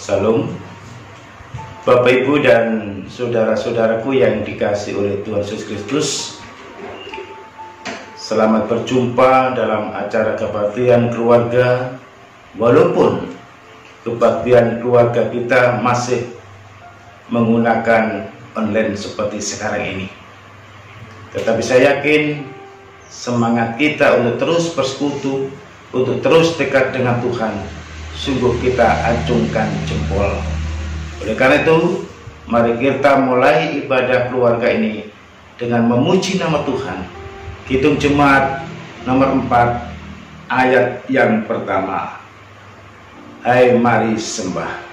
Salam Bapak Ibu dan saudara-saudaraku yang dikasihi oleh Tuhan Yesus Kristus. Selamat berjumpa dalam acara kebaktian keluarga. Walaupun kebaktian keluarga kita masih menggunakan online seperti sekarang ini, tetapi saya yakin semangat kita untuk terus bersekutu, untuk terus dekat dengan Tuhan, sungguh kita acungkan jempol. Oleh karena itu, mari kita mulai ibadah keluarga ini dengan memuji nama Tuhan. Kidung Jemaat nomor 4 ayat yang pertama. Hai mari sembah.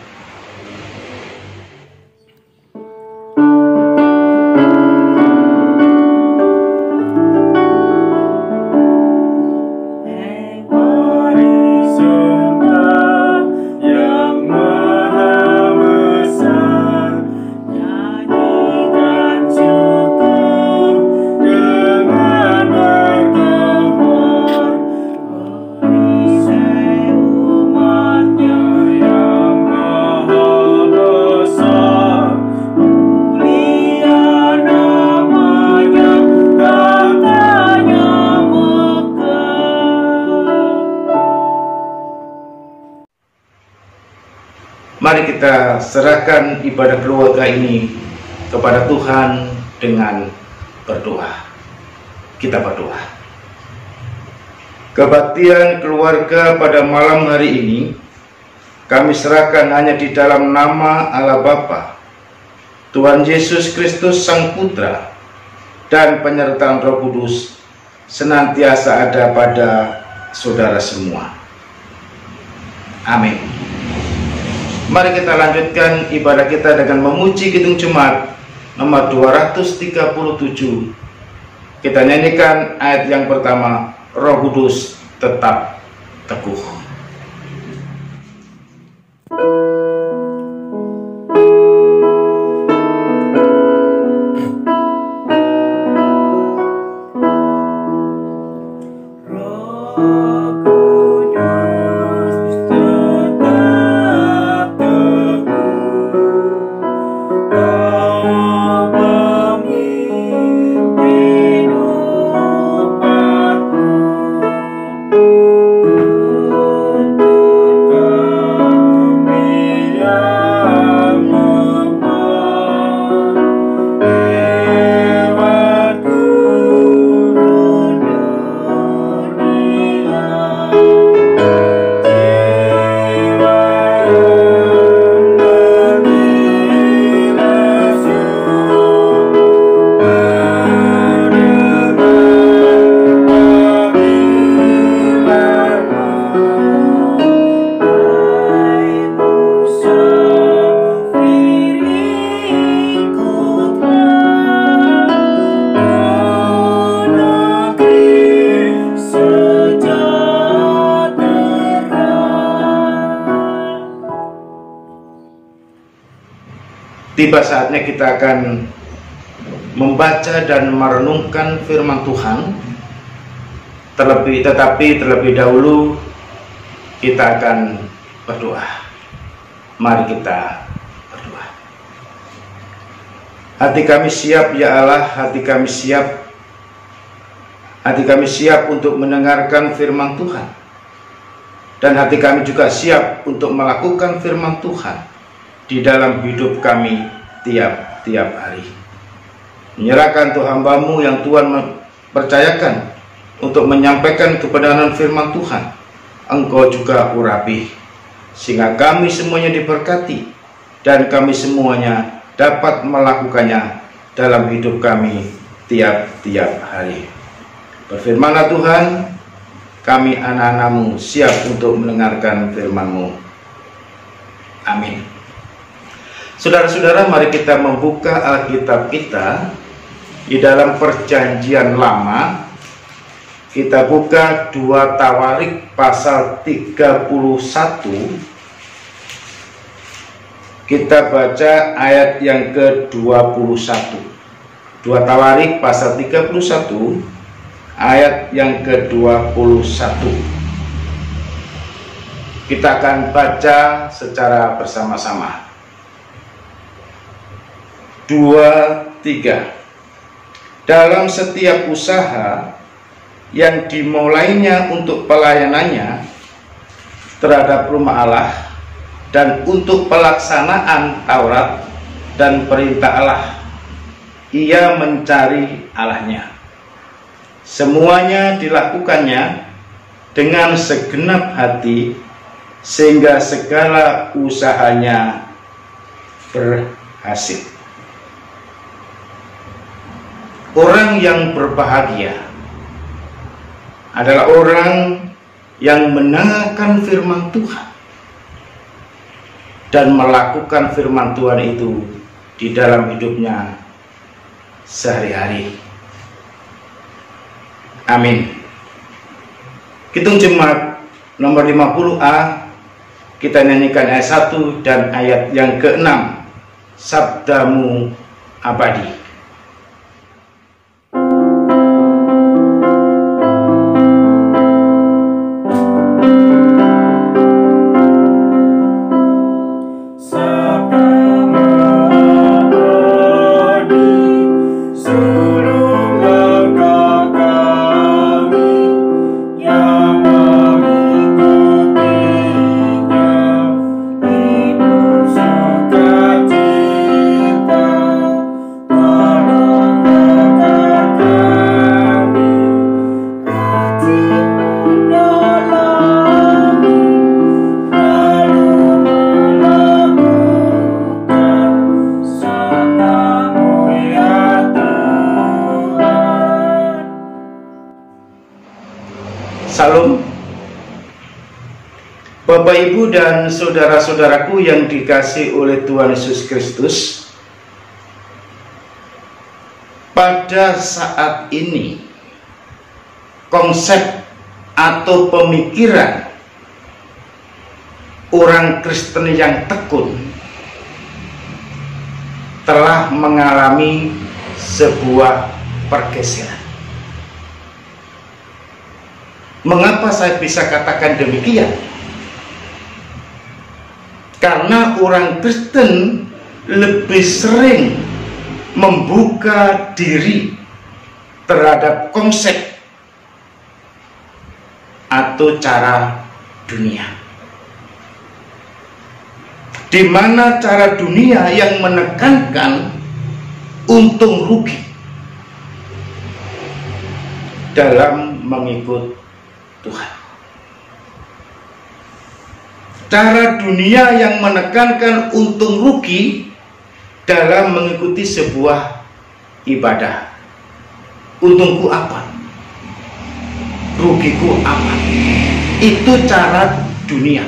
Mari kita serahkan ibadah keluarga ini kepada Tuhan dengan berdoa. Kita berdoa. Kebaktian keluarga pada malam hari ini kami serahkan hanya di dalam nama Allah Bapa, Tuhan Yesus Kristus Sang Putra, dan penyertaan Roh Kudus senantiasa ada pada saudara semua. Amin. Mari kita lanjutkan ibadah kita dengan memuji Kidung Jemaat nomor 237. Kita nyanyikan ayat yang pertama, Roh Kudus tetap teguh. Tiba saatnya kita akan membaca dan merenungkan firman Tuhan. Tetapi terlebih dahulu kita akan berdoa. Mari kita berdoa. Hati kami siap ya Allah, hati kami siap. Hati kami siap untuk mendengarkan firman Tuhan. Dan hati kami juga siap untuk melakukan firman Tuhan di dalam hidup kami tiap-tiap hari. Menyerahkan Tuhan hamba-Mu yang Tuhan percayakan untuk menyampaikan kebenaran firman Tuhan, Engkau juga urapi, sehingga kami semuanya diberkati dan kami semuanya dapat melakukannya dalam hidup kami tiap-tiap hari. Berfirmanlah Tuhan, kami anak-anak-Mu siap untuk mendengarkan firman-Mu. Amin. Saudara-saudara, mari kita membuka Alkitab kita di dalam Perjanjian Lama. Kita buka 2 Tawarik pasal 31. Kita baca ayat yang ke-21. 2 Tawarik pasal 31 ayat yang ke-21. Kita akan baca secara bersama-sama. 2, 3. Dalam setiap usaha yang dimulainya untuk pelayanannya terhadap rumah Allah dan untuk pelaksanaan Taurat dan perintah Allah, ia mencari Allahnya. Semuanya dilakukannya dengan segenap hati, sehingga segala usahanya berhasil. Orang yang berbahagia adalah orang yang mendengarkan firman Tuhan dan melakukan firman Tuhan itu di dalam hidupnya sehari-hari. Amin. Kidung Jemaat nomor 50A, kita nyanyikan ayat 1 dan ayat yang ke-6, Sabdamu Abadi. Salam. Bapak, Ibu, dan saudara-saudaraku yang dikasihi oleh Tuhan Yesus Kristus, pada saat ini konsep atau pemikiran orang Kristen yang tekun telah mengalami sebuah pergeseran. Mengapa saya bisa katakan demikian? Karena orang Kristen lebih sering membuka diri terhadap konsep atau cara dunia, di mana cara dunia yang menekankan untung rugi dalam mengikut Tuhan. Cara dunia yang menekankan untung rugi dalam mengikuti sebuah ibadah. Untungku apa? Rugiku apa? Itu cara dunia.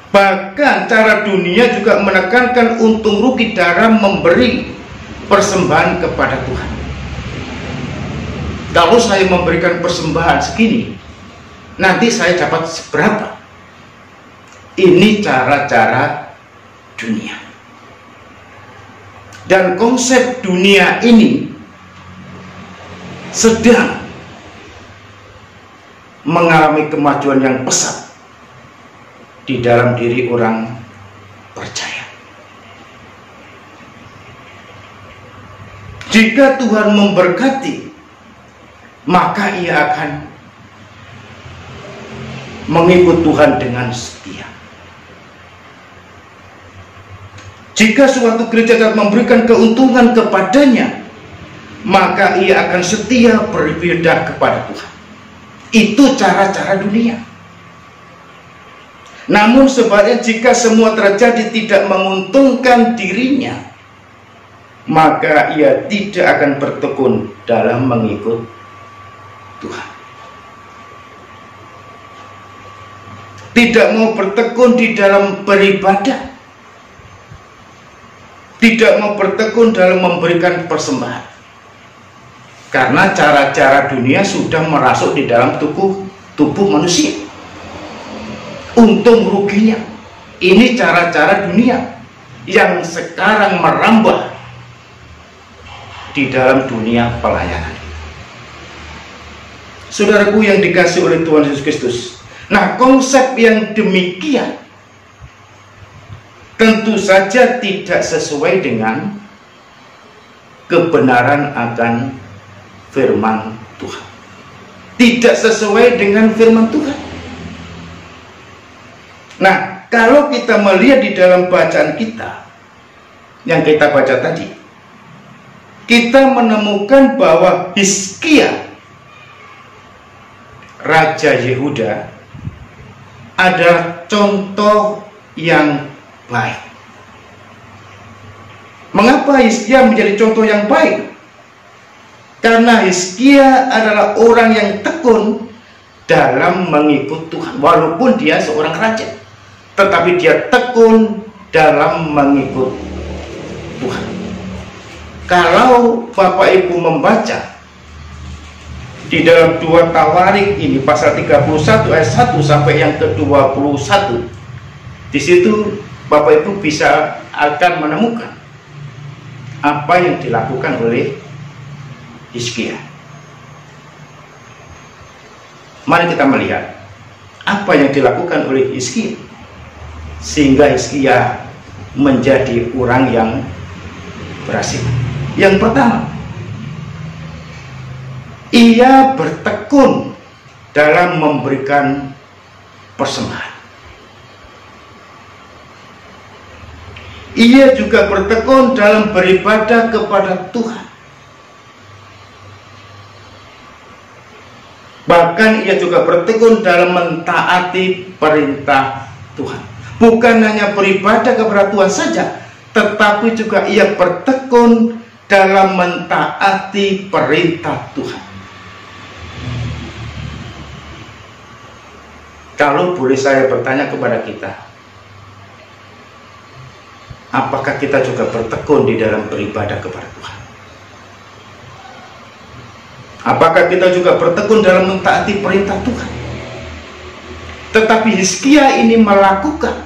Bahkan cara dunia juga menekankan untung rugi dalam memberi persembahan kepada Tuhan. Kalau saya memberikan persembahan segini, nanti saya dapat seberapa? Ini cara-cara dunia. Dan konsep dunia ini sedang mengalami kemajuan yang pesat di dalam diri orang percaya. Jika Tuhan memberkati, maka ia akan mengikut Tuhan dengan setia. Jika suatu gereja dapat memberikan keuntungan kepadanya, maka ia akan setia beribadah kepada Tuhan. Itu cara-cara dunia. Namun sebaliknya, jika semua terjadi tidak menguntungkan dirinya, maka ia tidak akan bertekun dalam mengikut Tuhan. Tidak mau bertekun di dalam beribadah, tidak mau bertekun dalam memberikan persembahan, karena cara-cara dunia sudah merasuk di dalam tubuh manusia. Untung ruginya, ini cara-cara dunia yang sekarang merambah di dalam dunia pelayanan. Saudaraku yang dikasihi oleh Tuhan Yesus Kristus, Nah, konsep yang demikian tentu saja tidak sesuai dengan kebenaran akan firman Tuhan. Tidak sesuai dengan firman Tuhan. Nah, kalau kita melihat di dalam bacaan kita yang kita baca tadi, kita menemukan bahwa Hizkia, Raja Yehuda, adalah contoh yang baik. Mengapa Hizkia menjadi contoh yang baik? Karena Hizkia adalah orang yang tekun dalam mengikut Tuhan. Walaupun dia seorang raja, tetapi dia tekun dalam mengikut Tuhan. Kalau Bapak Ibu membaca di dalam 2 Tawarik ini pasal 31 ayat 1 sampai yang ke-21, di situ Bapak Ibu bisa akan menemukan apa yang dilakukan oleh Hizkia. Mari kita melihat apa yang dilakukan oleh Hizkia sehingga Hizkia menjadi orang yang berhasil. Yang pertama, ia bertekun dalam memberikan persembahan. Ia juga bertekun dalam beribadah kepada Tuhan. Bahkan ia juga bertekun dalam mentaati perintah Tuhan. Bukan hanya beribadah kepada Tuhan saja, tetapi juga ia bertekun dalam mentaati perintah Tuhan. Kalau boleh saya bertanya kepada kita, apakah kita juga bertekun di dalam beribadah kepada Tuhan? Apakah kita juga bertekun dalam mentaati perintah Tuhan? Tetapi Hizkia ini melakukan,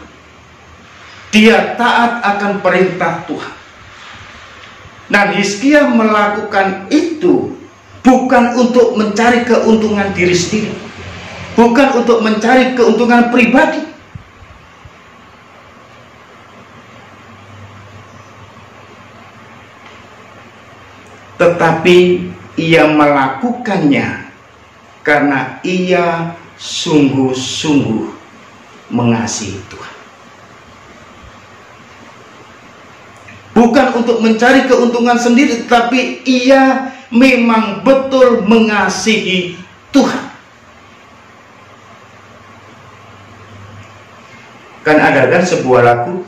dia taat akan perintah Tuhan. Dan Hizkia melakukan itu bukan untuk mencari keuntungan diri sendiri, bukan untuk mencari keuntungan pribadi, tetapi ia melakukannya karena ia sungguh-sungguh mengasihi Tuhan. Bukan untuk mencari keuntungan sendiri, tapi ia memang betul mengasihi Tuhan. Kan ada kan sebuah lagu,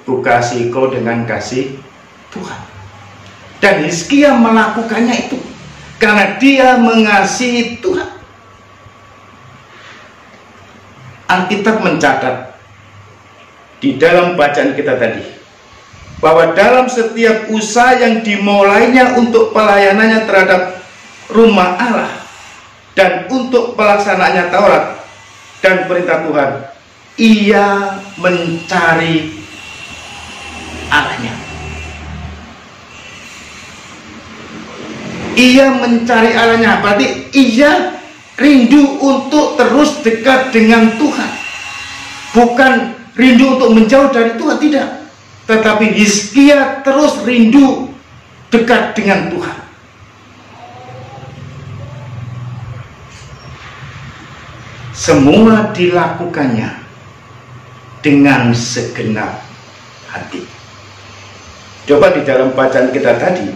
ku kasih kau dengan kasih Tuhan. Dan Hizkia melakukannya itu karena dia mengasihi Tuhan. Alkitab mencatat di dalam bacaan kita tadi bahwa dalam setiap usaha yang dimulainya untuk pelayanannya terhadap rumah Allah dan untuk pelaksanaannya Taurat dan perintah Tuhan, ia mencari Allahnya. Ia mencari Allahnya, berarti ia rindu untuk terus dekat dengan Tuhan. Bukan rindu untuk menjauh dari Tuhan, tidak. Tetapi Hizkia terus rindu dekat dengan Tuhan. Semua dilakukannya dengan segenap hati. Coba di dalam bacaan kita tadi,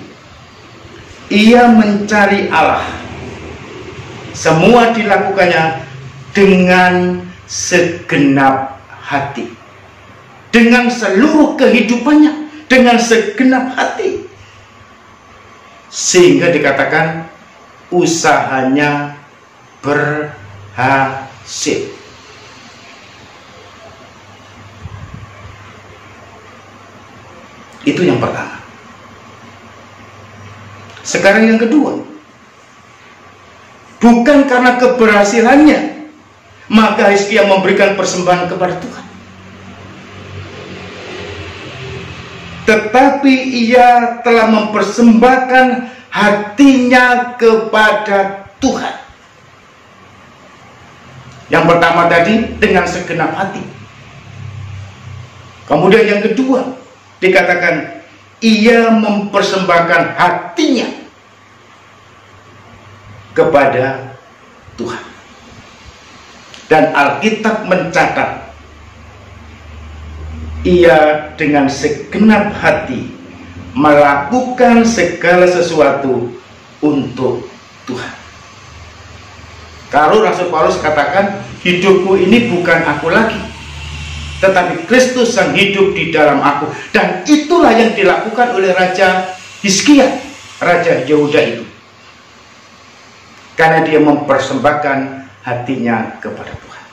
ia mencari Allah. Semua dilakukannya dengan segenap hati, dengan seluruh kehidupannya, dengan segenap hati, sehingga dikatakan usahanya berhasil. Itu yang pertama. Sekarang yang kedua, bukan karena keberhasilannya maka Hizkia memberikan persembahan kepada Tuhan, tetapi ia telah mempersembahkan hatinya kepada Tuhan. Yang pertama tadi dengan segenap hati. Kemudian yang kedua dikatakan ia mempersembahkan hatinya kepada Tuhan. Dan Alkitab mencatat ia dengan segenap hati melakukan segala sesuatu untuk Tuhan. Kalau Rasul Paulus katakan, hidupku ini bukan aku lagi, tetapi Kristus yang hidup di dalam aku. Dan itulah yang dilakukan oleh Raja Hizkia, Raja Yehuda itu. Karena dia mempersembahkan hatinya kepada Tuhan.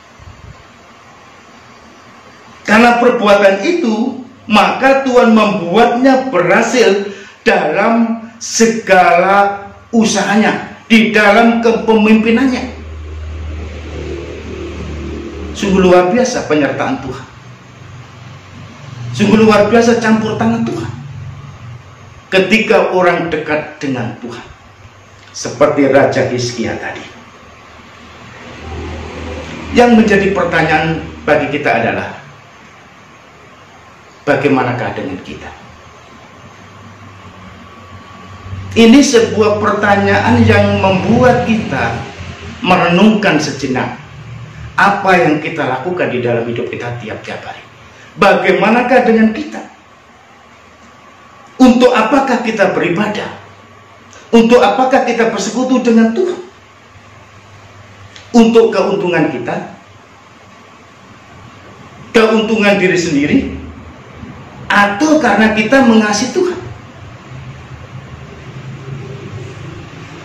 Karena perbuatan itu, maka Tuhan membuatnya berhasil dalam segala usahanya, di dalam kepemimpinannya. Sungguh luar biasa penyertaan Tuhan. Sungguh luar biasa campur tangan Tuhan ketika orang dekat dengan Tuhan, seperti Raja Hizkia tadi. Yang menjadi pertanyaan bagi kita adalah, bagaimanakah dengan kita? Ini sebuah pertanyaan yang membuat kita merenungkan sejenak apa yang kita lakukan di dalam hidup kita tiap-tiap hari. Bagaimanakah dengan kita? Untuk apakah kita beribadah? Untuk apakah kita bersekutu dengan Tuhan? Untuk keuntungan kita? Keuntungan diri sendiri? Atau karena kita mengasihi Tuhan?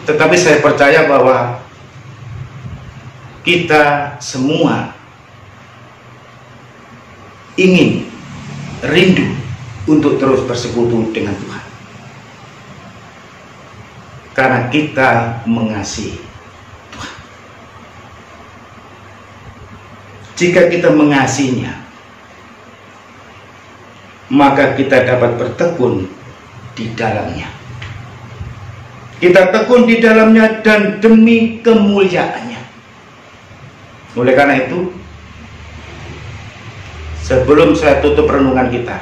Tetapi saya percaya bahwa kita semua ingin, rindu untuk terus bersekutu dengan Tuhan, karena kita mengasihi Tuhan. Jika kita mengasihinya, maka kita dapat bertekun di dalamnya. Kita tekun di dalamnya dan demi kemuliaannya. Oleh karena itu, sebelum saya tutup renungan kita,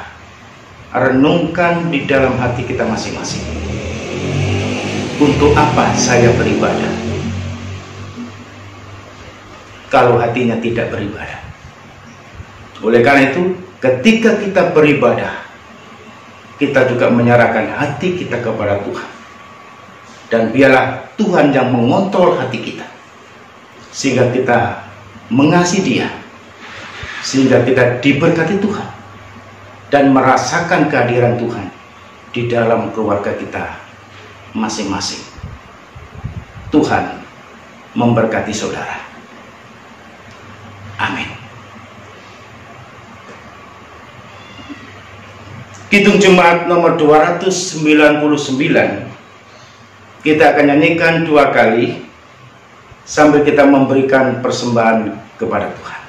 renungkan di dalam hati kita masing-masing. Untuk apa saya beribadah kalau hatinya tidak beribadah? Oleh karena itu, ketika kita beribadah, kita juga menyerahkan hati kita kepada Tuhan. Dan biarlah Tuhan yang mengontrol hati kita, sehingga kita mengasihi Dia, sehingga kita diberkati Tuhan dan merasakan kehadiran Tuhan di dalam keluarga kita masing-masing. Tuhan memberkati saudara. Amin. Kidung Jemaat nomor 299 kita akan nyanyikan 2 kali sambil kita memberikan persembahan kepada Tuhan.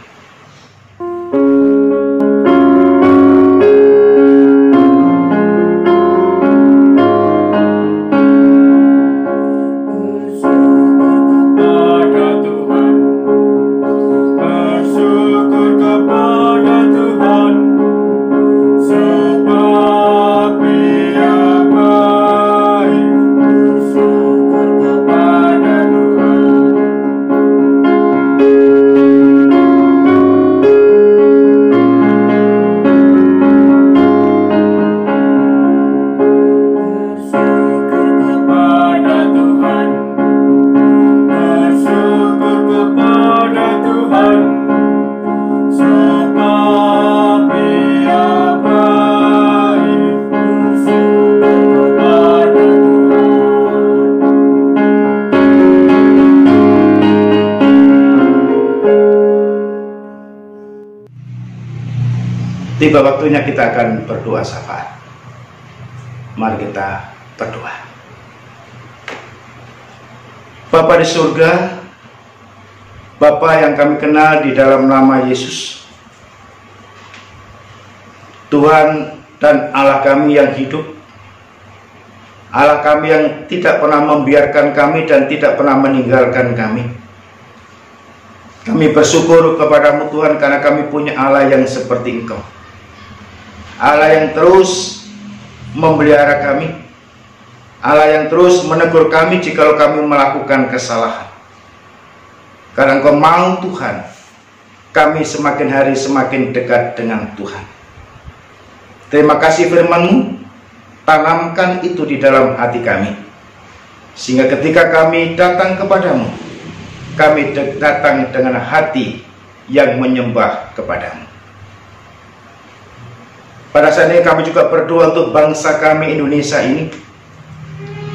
Tiba waktunya kita akan berdoa syafaat. Mari kita berdoa. Bapa di surga, Bapa yang kami kenal di dalam nama Yesus, Tuhan dan Allah kami yang hidup, Allah kami yang tidak pernah membiarkan kami dan tidak pernah meninggalkan kami. Kami bersyukur kepada-Mu Tuhan karena kami punya Allah yang seperti Engkau. Allah yang terus memelihara kami, Allah yang terus menegur kami jikalau kami melakukan kesalahan. Karena Engkau mau Tuhan, kami semakin hari semakin dekat dengan Tuhan. Terima kasih firman-Mu, tanamkan itu di dalam hati kami, sehingga ketika kami datang kepadamu, kami datang dengan hati yang menyembah kepadamu. Pada saat ini kami juga berdoa untuk bangsa kami Indonesia ini.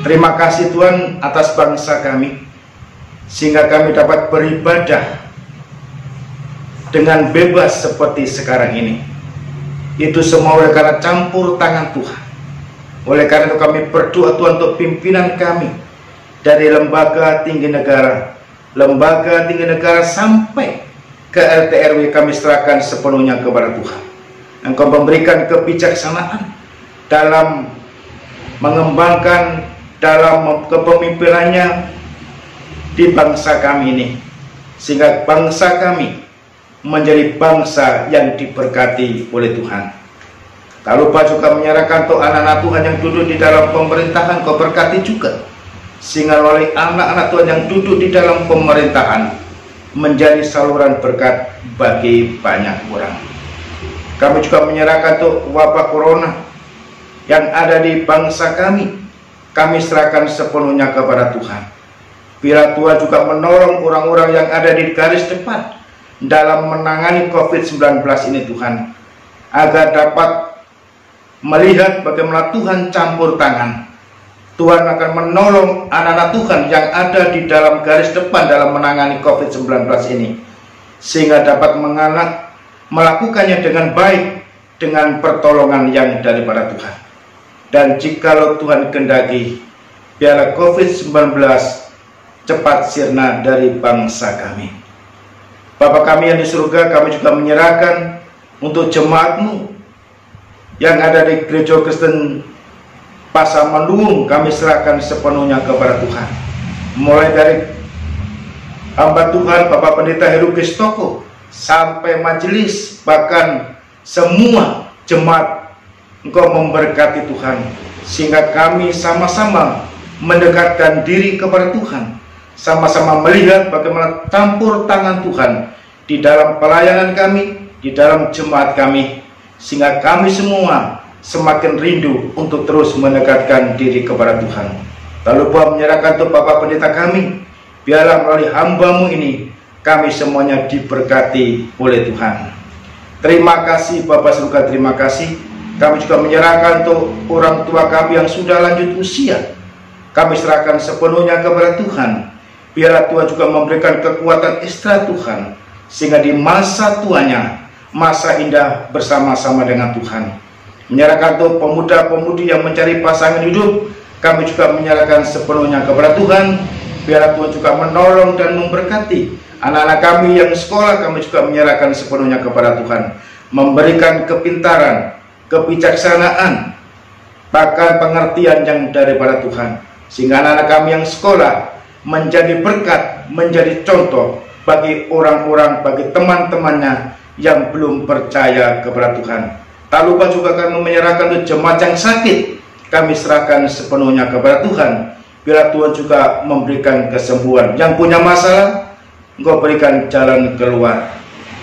Terima kasih Tuhan atas bangsa kami, sehingga kami dapat beribadah dengan bebas seperti sekarang ini. Itu semua oleh karena campur tangan Tuhan. Oleh karena itu kami berdoa Tuhan untuk pimpinan kami, dari lembaga tinggi negara sampai ke RT RW, kami serahkan sepenuhnya kepada Tuhan. Engkau memberikan kebijaksanaan dalam mengembangkan dalam kepemimpinannya di bangsa kami ini, sehingga bangsa kami menjadi bangsa yang diberkati oleh Tuhan. Tak lupa juga menyerahkan untuk anak-anak Tuhan yang duduk di dalam pemerintahan, Kau berkati juga, sehingga oleh anak-anak Tuhan yang duduk di dalam pemerintahan menjadi saluran berkat bagi banyak orang. Kami juga menyerahkan untuk wabah corona yang ada di bangsa kami. Kami serahkan sepenuhnya kepada Tuhan. Biar Tuhan juga menolong orang-orang yang ada di garis depan dalam menangani COVID-19 ini Tuhan, agar dapat melihat bagaimana Tuhan campur tangan. Tuhan akan menolong anak-anak Tuhan yang ada di dalam garis depan dalam menangani COVID-19 ini, sehingga dapat melakukannya dengan baik, dengan pertolongan yang daripada Tuhan. Dan jikalau Tuhan kehendaki, biarlah COVID-19 cepat sirna dari bangsa kami. Bapa kami yang di surga, kami juga menyerahkan untuk jemaat-Mu yang ada di Gereja Kristen Pasamanduung, kami serahkan sepenuhnya kepada Tuhan. Mulai dari hamba Tuhan Bapak Pendeta Heru Kristoko sampai majelis, bahkan semua jemaat, Engkau memberkati Tuhan, sehingga kami sama-sama mendekatkan diri kepada Tuhan, sama-sama melihat bagaimana campur tangan Tuhan di dalam pelayanan kami, di dalam jemaat kami, sehingga kami semua semakin rindu untuk terus mendekatkan diri kepada Tuhan. Tak lupa menyerahkan untuk Bapak Pendeta kami, biarlah melalui hamba-Mu ini kami semuanya diberkati oleh Tuhan. Terima kasih Bapak surga, terima kasih. Kami juga menyerahkan untuk orang tua kami yang sudah lanjut usia. Kami serahkan sepenuhnya kepada Tuhan. Biarlah Tuhan juga memberikan kekuatan istirahat Tuhan, sehingga di masa tuanya, masa indah bersama-sama dengan Tuhan. Menyerahkan untuk pemuda-pemudi yang mencari pasangan hidup, kami juga menyerahkan sepenuhnya kepada Tuhan. Biarlah Tuhan juga menolong dan memberkati anak-anak kami yang sekolah, kami juga menyerahkan sepenuhnya kepada Tuhan. Memberikan kepintaran, kebijaksanaan, bahkan pengertian yang daripada Tuhan, sehingga anak-anak kami yang sekolah menjadi berkat, menjadi contoh bagi orang-orang, bagi teman-temannya yang belum percaya kepada Tuhan. Tak lupa juga kami menyerahkan untuk jemaat yang sakit, kami serahkan sepenuhnya kepada Tuhan. Biar Tuhan juga memberikan kesembuhan. Yang punya masalah, Engkau berikan jalan keluar.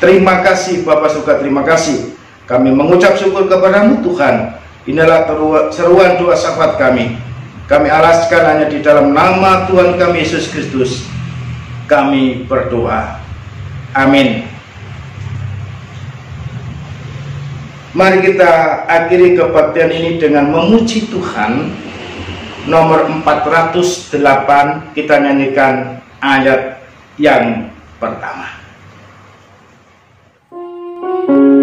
Terima kasih Bapak surga, terima kasih. Kami mengucap syukur kepada-Mu Tuhan. Inilah seruan doa syafaat kami. Kami alaskan hanya di dalam nama Tuhan kami Yesus Kristus. Kami berdoa. Amin. Mari kita akhiri kebaktian ini dengan memuji Tuhan. Nomor 408, kita nyanyikan ayat yang pertama. Diberi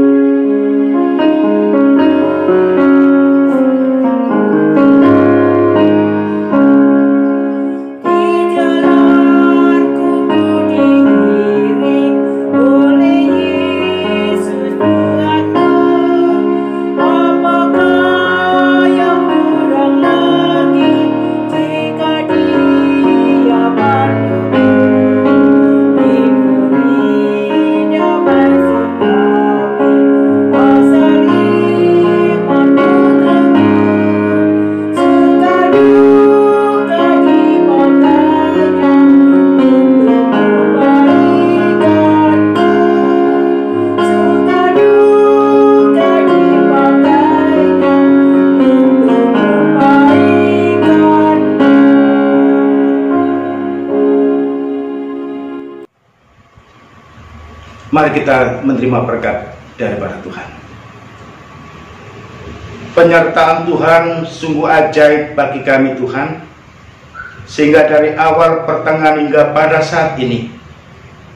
Mari kita menerima berkat daripada Tuhan. Penyertaan Tuhan sungguh ajaib bagi kami Tuhan, sehingga dari awal, pertengahan hingga pada saat ini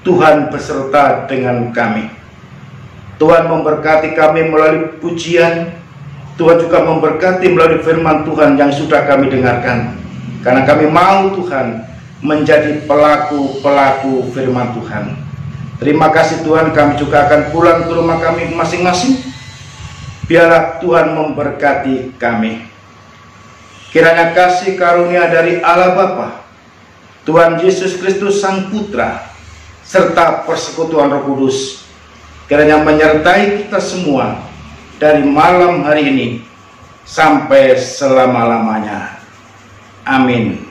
Tuhan beserta dengan kami. Tuhan memberkati kami melalui pujian, Tuhan juga memberkati melalui firman Tuhan yang sudah kami dengarkan. Karena kami mau Tuhan menjadi pelaku-pelaku firman Tuhan. Terima kasih Tuhan, kami juga akan pulang ke rumah kami masing-masing. Biarlah Tuhan memberkati kami. Kiranya kasih karunia dari Allah Bapa, Tuhan Yesus Kristus Sang Putra, serta persekutuan Roh Kudus, kiranya menyertai kita semua dari malam hari ini sampai selama-lamanya. Amin.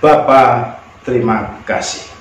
Bapa, terima kasih.